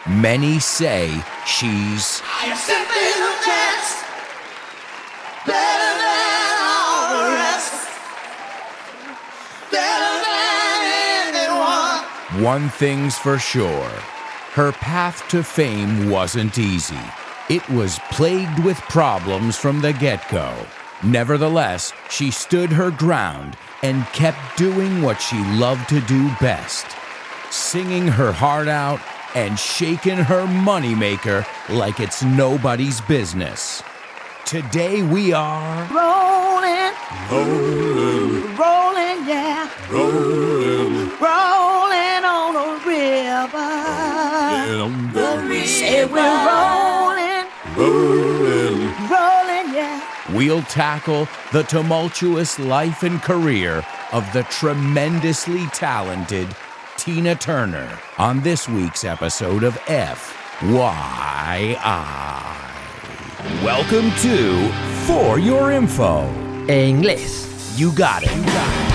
Many say she's Simply the best, better than all the rest, better than anyone. one thing's for sure. Her path to fame wasn't easy. It was plagued with problems from the get-go. Nevertheless, she stood her ground and kept doing what she loved to do best, singing her heart out and shaking her moneymaker like it's nobody's business. Today we are Rolling, rolling, yeah, rolling on the river. Say we're rolling, rolling, yeah. We'll tackle the tumultuous life and career of the tremendously talented Tina Turner on this week's episode of FYI. Welcome to For Your Info. Inglés. You got it.